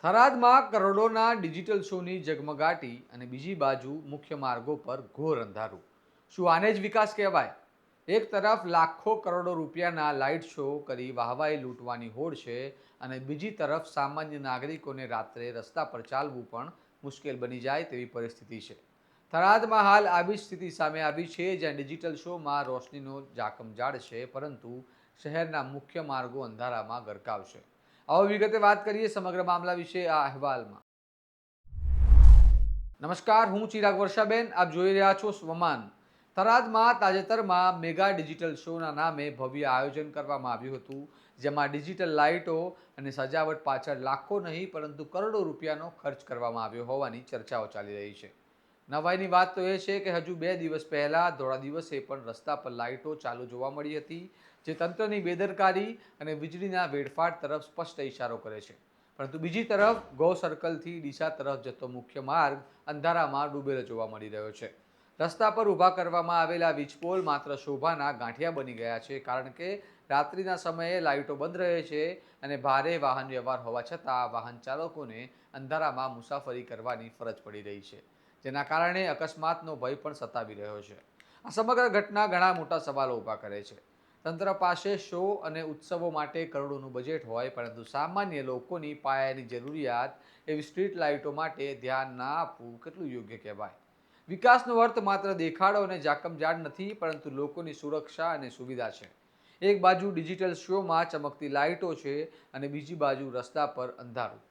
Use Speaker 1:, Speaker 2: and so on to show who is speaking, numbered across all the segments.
Speaker 1: થરાદમાં કરોડોના ડિજિટલ શોની ઝગમગાટી અને બીજી બાજુ મુખ્ય માર્ગો પર ઘોર અંધારું. શું આને જ વિકાસ કહેવાય? એક તરફ લાખો કરોડો રૂપિયાના લાઇટ શો કરી વાહવાઈ લૂંટવાની હોડ છે અને બીજી તરફ સામાન્ય નાગરિકોને રાત્રે રસ્તા પર ચાલવું પણ મુશ્કેલ બની જાય તેવી પરિસ્થિતિ છે. થરાદમાં હાલ આવી જ સ્થિતિ સામે આવી છે, જ્યાં ડિજિટલ શોમાં રોશનીનો જાકમજાળ છે, પરંતુ શહેરના મુખ્ય માર્ગો અંધારામાં ગરકાવ છે. આવો વિગતે વાત કરીએ સમગ્ર મામલા વિશે આ અહેવાલમાં. નમસ્કાર, હું ચિરાગ વર્ષાબેન, આપ જોઈ રહ્યા છો સ્વમાન. થરાદમાં તાજેતરમાં મેગા ડિજિટલ શોના નામે ભવ્ય આયોજન કરવામાં આવ્યું હતું, જેમાં ડિજિટલ લાઇટો અને સજાવટ પાછળ લાખો નહીં પરંતુ કરોડો રૂપિયાનો ખર્ચ કરવામાં આવ્યો હોવાની ચર્ચાઓ ચાલી રહી છે. નવાઈની વાત તો એ છે કે હજુ 2 દિવસ પહેલા ધોળા દિવસે પણ રસ્તા પર લાઇટો ચાલુ જોવા મળી હતી, જે તંત્રની બેદરકારી અને વીજળીના વેડફાટ તરફ સ્પષ્ટ ઇશારો કરે છે. પરંતુ બીજી તરફ ગો સર્કલથી ડીસા તરફ જતો મુખ્ય માર્ગ અંધારામાં ડૂબેલો જોવા મળી રહ્યો છે. રસ્તા પર ઊભા કરવામાં આવેલા વીજપોલ માત્ર શોભાના ગાંઠિયા બની ગયા છે, કારણ કે રાત્રિના સમયે લાઇટો બંધ રહે છે અને ભારે વાહન વ્યવહાર હોવા છતાં વાહન ચાલકોને અંધારામાં મુસાફરી કરવાની ફરજ પડી રહી છે, જેના કારણે અકસ્માતનો ભય પણ સતાવી રહ્યો છે. આ સમગ્ર ઘટના ઘણા મોટા સવાલો ઊભા કરે છે. તંત્ર પાસે શો અને ઉત્સવો માટે કરોડોનું બજેટ હોય, પરંતુ સામાન્ય લોકોની પાયાની જરૂરિયાત એવી સ્ટ્રીટ લાઇટો માટે ધ્યાન ના આપવું કેટલું યોગ્ય કહેવાય? વિકાસનો અર્થ માત્ર દેખાડો અને જાકમજાળ નથી, પરંતુ લોકોની સુરક્ષા અને સુવિધા છે. એક બાજુ ડિજિટલ શોમાં ચમકતી લાઇટો છે અને બીજી બાજુ રસ્તા પર અંધારું.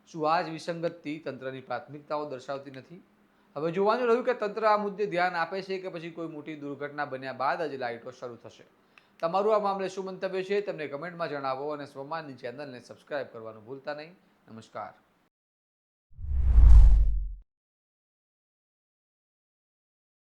Speaker 1: શું આ જ વિસંગતતા તંત્રની પ્રાથમિકતાઓ દર્શાવતી નથી? હવે જોવાનું રહ્યું કે તંત્ર આ મુદ્દે ધ્યાન આપે છે કે પછી કોઈ મોટી દુર્ઘટના બન્યા બાદ જ લાઇટો શરૂ થશે. તમારું આ મામલે શું મંતવ્ય છે? તમને કમેન્ટમાં જણાવો અને સ્વમાનની ચેનલને સબસ્ક્રાઇબ કરવાનું ભૂલતા નહીં. નમસ્કાર.